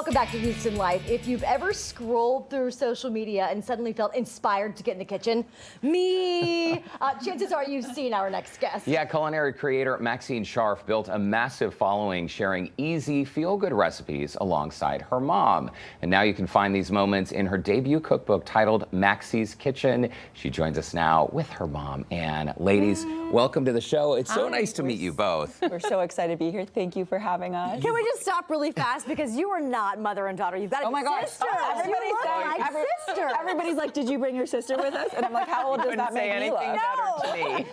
Welcome back to Houston Life. If you've ever scrolled through social media and suddenly felt inspired to get in the kitchen, chances are you've seen our next guest. Yeah, culinary creator Maxine Sharf built a massive following sharing easy, feel-good recipes alongside her mom. And now you can find these moments in her debut cookbook titled Maxi's Kitchen. She joins us now with her mom. And ladies, welcome to the show. It's so nice to meet you both. We're so excited to be here. Thank you for having us. Can we just stop really fast because you are not mother and daughter. You've got a sister. Everybody's like, did you bring your sister with us? And I'm like, how old does that make me look? Better to me.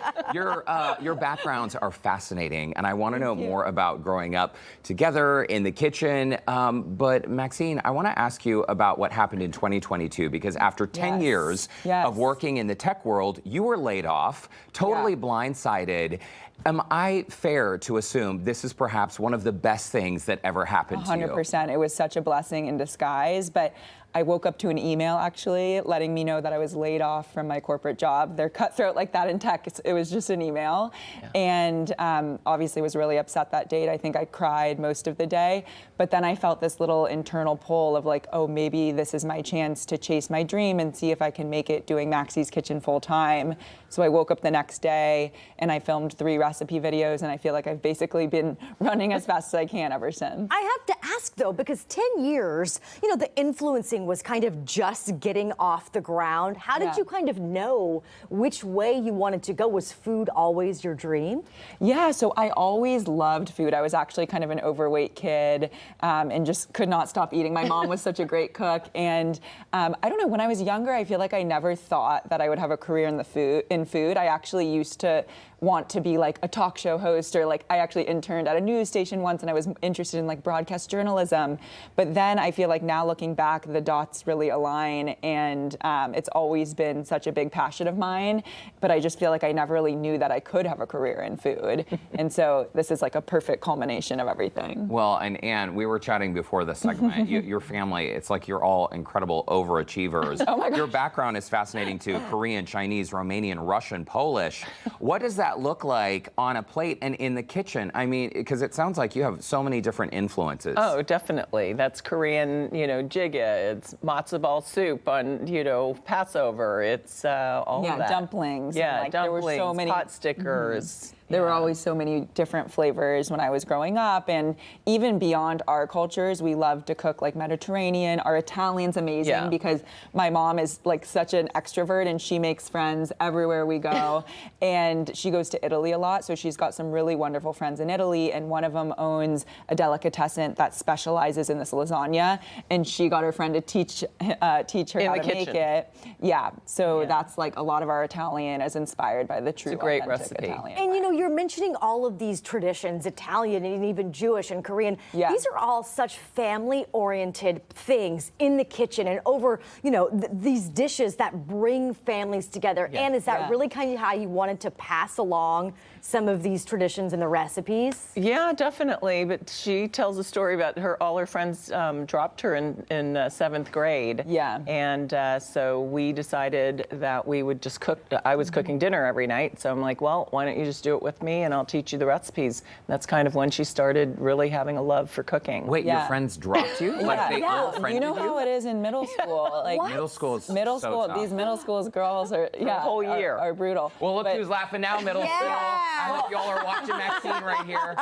Your backgrounds are fascinating, and I want to know more about growing up together in the kitchen. But Maxine, I want to ask you about what happened in 2022, because after 10 years of working in the tech world, you were laid off, totally blindsided. Am I fair to assume this is perhaps one of the best things that ever happened to you? 100%. It was such a blessing in disguise, but I woke up to an email actually letting me know that I was laid off from my corporate job. They're cutthroat like that in tech. It was just an email. And obviously was really upset that day. I think I cried most of the day. But then I felt this little internal pull of like, oh, maybe this is my chance to chase my dream and see if I can make it doing Maxi's Kitchen full time. So I woke up the next day and I filmed 3 recipe videos, and I feel like I've basically been running as fast as I can ever since. I have to ask though, because 10 years, you know, the influencing was kind of just getting off the ground. How did you kind of know which way you wanted to go? Was food always your dream? Yeah, so I always loved food. I was actually kind of an overweight kid and just could not stop eating. My mom was such a great cook. And I don't know, when I was younger, I feel like I never thought that I would have a career in food. I actually used to want to be like a talk show host, or like I actually interned at a news station once and I was interested in like broadcast journalism. But then I feel like now looking back, the dots really align, and it's always been such a big passion of mine. But I just feel like I never really knew that I could have a career in food. And so this is like a perfect culmination of everything. Well, and Anne, we were chatting before the segment. Your family, it's like you're all incredible overachievers. Oh my gosh. Your background is fascinating too. Korean, Chinese, Romanian, Russian, Polish. What does that look like on a plate and in the kitchen? I mean, because it sounds like you have so many different influences. Oh, definitely. That's Korean, you know, jjigae. It's matzo ball soup on, you know, Passover. It's all of that. Dumplings. Yeah, like, dumplings, there were so many pot stickers. There were always so many different flavors when I was growing up, and even beyond our cultures, we love to cook like Mediterranean. Our Italian's amazing because my mom is like such an extrovert and she makes friends everywhere we go. And she goes to Italy a lot, so she's got some really wonderful friends in Italy, and one of them owns a delicatessen that specializes in this lasagna, and she got her friend to teach her how to make it. Yeah, so that's like a lot of our Italian is inspired by the true, it's a great authentic recipe. Italian. And you know, you're mentioning all of these traditions, Italian and even Jewish and Korean. These are all such family-oriented things in the kitchen and over, you know, these dishes that bring families together. And is that really kind of how you wanted to pass along some of these traditions and the recipes? Yeah, definitely. But she tells a story about all her friends dropped her in 7th grade. Yeah. And so we decided that we would just cook. I was cooking dinner every night. So I'm like, well, why don't you just do it with me and I'll teach you the recipes. And that's kind of when she started really having a love for cooking. Wait, your friends dropped you? Like they unfriended you know how it is in middle school. Like Middle school is middle so school. tough. These middle schools girls are whole year are brutal. Well, look who's laughing now, middle school. I hope y'all are watching Maxine right here.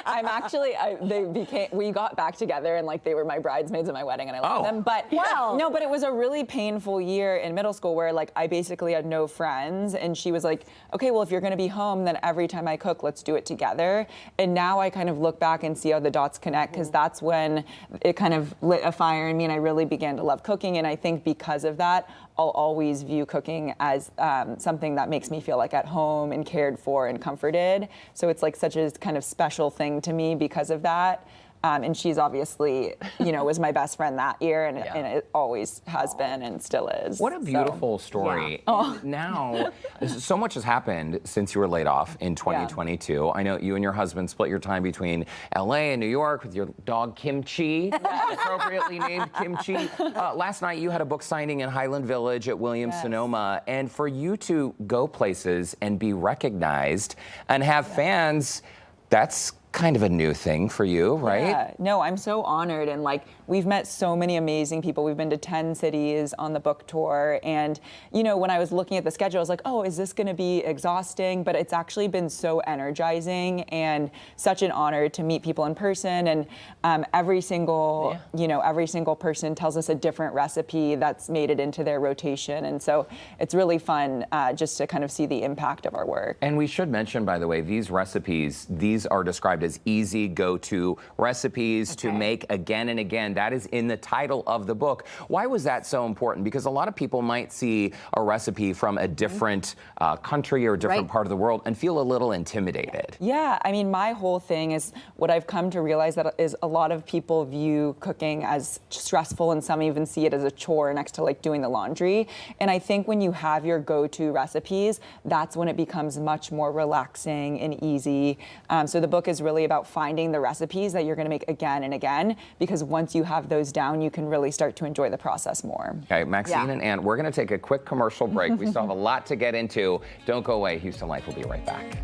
I'm actually, we got back together and like they were my bridesmaids at my wedding and I love them. But no, but it was a really painful year in middle school where like I basically had no friends, and she was like, okay, well, if you're gonna be home, then every time I cook, let's do it together. And now I kind of look back and see how the dots connect, because that's when it kind of lit a fire in me and I really began to love cooking. And I think because of that, I'll always view cooking as something that makes me feel like at home and cared for and comforted. So it's like such a kind of special thing to me because of that. And she's obviously, you know, was my best friend that year, and it always has been and still is. What a beautiful story. Now, so much has happened since you were laid off in 2022. I know you and your husband split your time between LA and New York with your dog Kimchi, appropriately named Kimchi. Last night you had a book signing in Highland Village at Williams-Sonoma, and for you to go places and be recognized and have fans, that's kind of a new thing for you, right? Yeah, no, I'm so honored, and like we've met so many amazing people. We've been to 10 cities on the book tour. And, you know, when I was looking at the schedule, I was like, oh, is this going to be exhausting? But it's actually been so energizing and such an honor to meet people in person. And every single, you know, every single person tells us a different recipe that's made it into their rotation. And so it's really fun just to kind of see the impact of our work. And we should mention, by the way, these recipes, these are described as easy go-to recipes to make again and again. That is in the title of the book. Why was that so important? Because a lot of people might see a recipe from a different country or a different part of the world and feel a little intimidated. Yeah, I mean, my whole thing is what I've come to realize that is a lot of people view cooking as stressful, and some even see it as a chore next to like doing the laundry. And I think when you have your go-to recipes, that's when it becomes much more relaxing and easy. So the book is really about finding the recipes that you're going to make again and again, because once you have those down, you can really start to enjoy the process more. Okay, Maxine and Ann, we're going to take a quick commercial break. We still have a lot to get into. Don't go away. Houston Life will be right back.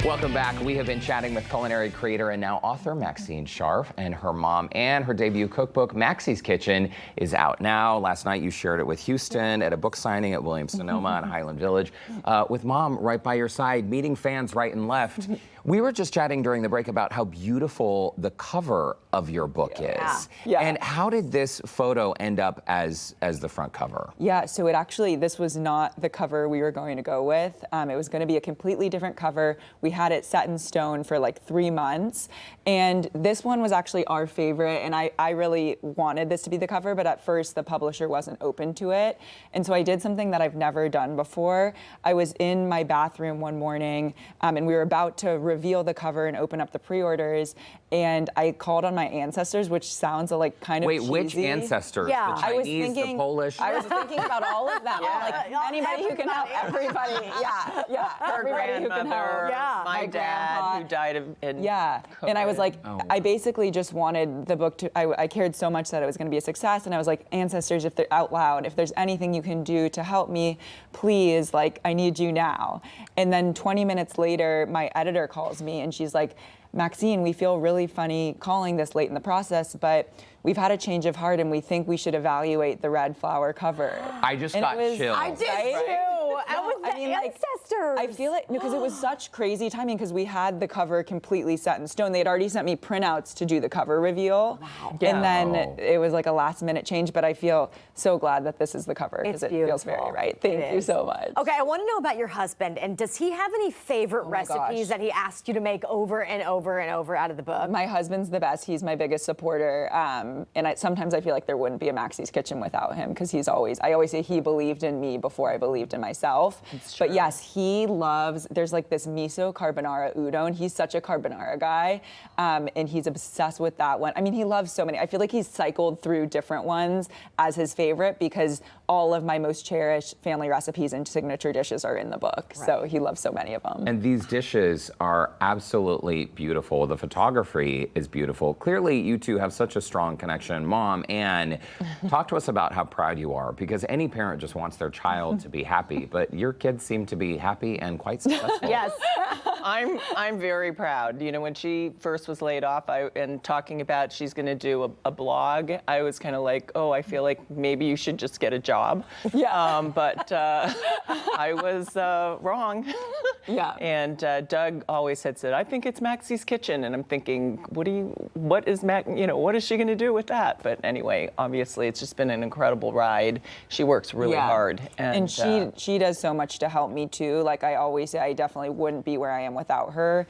Welcome back. We have been chatting with culinary creator and now author Maxine Sharf and her mom Ann. Her debut cookbook, Maxi's Kitchen, is out now. Last night you shared it with Houston at a book signing at Williams-Sonoma in Highland Village. With mom right by your side, meeting fans right and left. We were just chatting during the break about how beautiful the cover of your book is. And how did this photo end up as the front cover? Yeah, so it actually, this was not the cover we were going to go with. It was going to be a completely different cover. We had it set in stone for like 3 months. And this one was actually our favorite. And I really wanted this to be the cover, but at first the publisher wasn't open to it. And so I did something that I've never done before. I was in my bathroom one morning and we were about to reveal the cover and open up the pre-orders, and I called on my ancestors, which sounds like kind of cheesy. Which ancestors? Yeah. The Chinese, the Polish? I was thinking about all of them. Like anybody who can help, everybody. Her Everybody who can grandmother, help. my dad who died of And I was like, I basically just wanted the book to, I cared so much that it was going to be a success, and I was like, ancestors, if they're out loud, if there's anything you can do to help me, please, like, I need you now. And then 20 minutes later, my editor calls me and she's like, Maxine, we feel really funny calling this late in the process, but we've had a change of heart and we think we should evaluate the red flower cover. I just got chills. I did too. Ancestors. I feel it because it was such crazy timing because we had the cover completely set in stone. They had already sent me printouts to do the cover reveal. Wow. And then it was like a last minute change, but I feel so glad that this is the cover because it feels very right. Thank you so much. Okay, I want to know about your husband, and does he have any favorite recipes that he asked you to make over and over and over out of the book? My husband's the best. He's my biggest supporter. And sometimes I feel like there wouldn't be a Maxi's Kitchen without him because I always say he believed in me before I believed in myself. But yes, he loves, there's like this miso carbonara udon. He's such a carbonara guy. And he's obsessed with that one. I mean, he loves so many. I feel like he's cycled through different ones as his favorite because all of my most cherished family recipes and signature dishes are in the book. Right. So he loves so many of them. And these dishes are absolutely beautiful. The photography is beautiful. Clearly, you two have such a strong connection. Mom, Ann, talk to us about how proud you are, because any parent just wants their child to be happy, but your kids seem to be happy and quite successful. Yes. I'm very proud. You know, when she first was laid off and talking about she's going to do a blog, I was kind of like, oh, I feel like maybe you should just get a job. Yeah. But I was wrong. Yeah. And Doug always had said, I think it's Maxi's Kitchen, and I'm thinking, what is she going to do with that? But anyway, obviously, it's just been an incredible ride. She works really hard, and she does so much to help me too. Like I always say, I definitely wouldn't be where I am without her.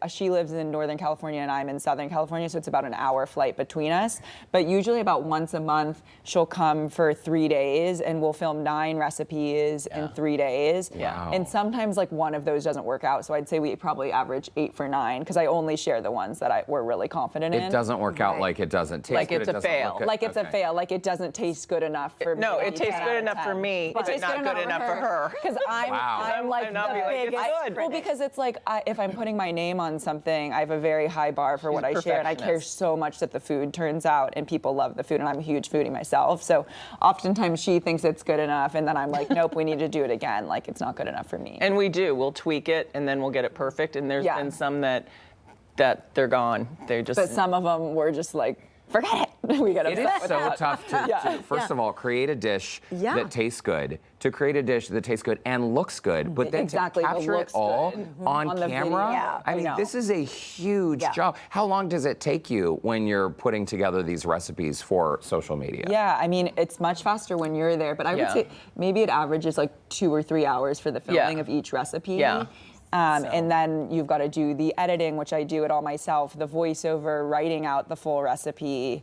She lives in Northern California and I'm in Southern California, so it's about an hour flight between us. But usually about once a month, she'll come for 3 days and we'll film 9 recipes in 3 days. Wow. And sometimes like one of those doesn't work out, so I'd say we probably average 8 for 9 because I only share the ones that we're really confident in. It doesn't work out like it doesn't taste like good. it's a fail. Like it's a fail. Like it doesn't taste good enough for me. No, it tastes good enough for me, but not good enough for her. Because I'm like And I'll be like, it's good. Well, because it's like if I'm putting my name on something, I have a very high bar for what I share, and I care so much that the food turns out and people love the food, and I'm a huge foodie myself. So oftentimes she thinks it's good enough, and then I'm like, nope, we need to do it again. Like it's not good enough for me. And we do. We'll tweak it, and then we'll get it perfect. And there's been some that that they're gone. They just. But some of them were just like, forget it. We got It is so tough to first of all, create a dish that tastes good, to create a dish that tastes good and looks good, but then to capture it all on camera. I mean, this is a huge job. How long does it take you when you're putting together these recipes for social media? Yeah, I mean, it's much faster when you're there, but I would say maybe it averages like 2 or 3 hours for the filming of each recipe. Yeah. And then you've got to do the editing, which I do it all myself, the voiceover, writing out the full recipe.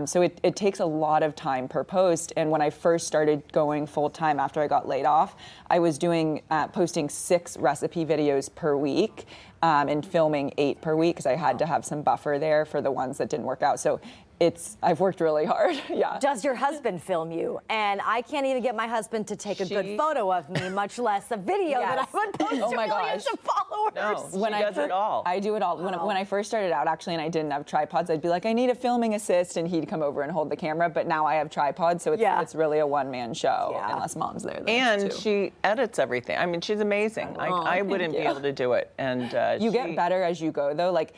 So it takes a lot of time per post. And when I first started going full time after I got laid off, I was doing posting 6 recipe videos per week and filming 8 per week because I had to have some buffer there for the ones that didn't work out. So I've worked really hard. Yeah. Does your husband film you? And I can't even get my husband to take a good photo of me, much less a video that I would post to millions of followers. No, she does it all. I do it all. When I first started out, actually, and I didn't have tripods, I'd be like, I need a filming assist, and he'd come over and hold the camera. But now I have tripods, so it's really a one-man show, unless mom's there. And she edits everything. I mean, she's amazing. I wouldn't be able to do it. And you get better as you go, though. Like,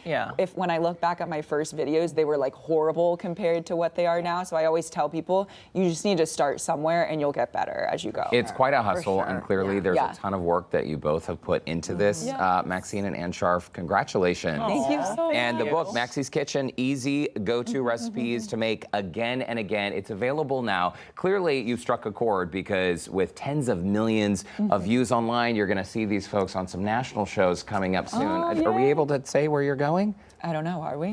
when I look back at my first videos, they were like horrible compared to what they are now. So I always tell people, you just need to start somewhere and you'll get better as you go. It's quite a hustle, and clearly there's a ton of work that you both have put into this. Maxine and Ann Sharf, congratulations. Thank you so much. And the book, Maxi's Kitchen, easy go-to recipes to make again and again. It's available now. Clearly you've struck a chord because with tens of millions of views online, you're gonna see these folks on some national shows coming up soon. Are we able to say where you're going? I don't know, are we?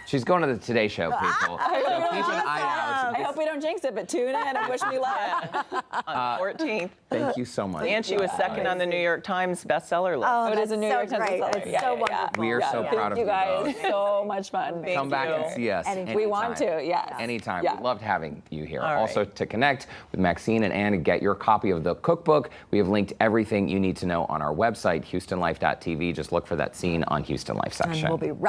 She's going to the Today Show, people. So keep an eye out. I hope we don't jinx it, but tune in and wish me luck. On 14th. Thank you so much. And she was second on the New York Times bestseller list. Oh, it is a New York Times bestseller. It's so wonderful. We are so proud of you guys. both. So much fun. Come back and see us anytime. We want to, yes. Anytime. Yeah. We loved having you here. All Also, right. to connect with Maxine and Ann and get your copy of the cookbook, we have linked everything you need to know on our website, HoustonLife.tv. Just look for that scene on Houston Life section. And we'll be right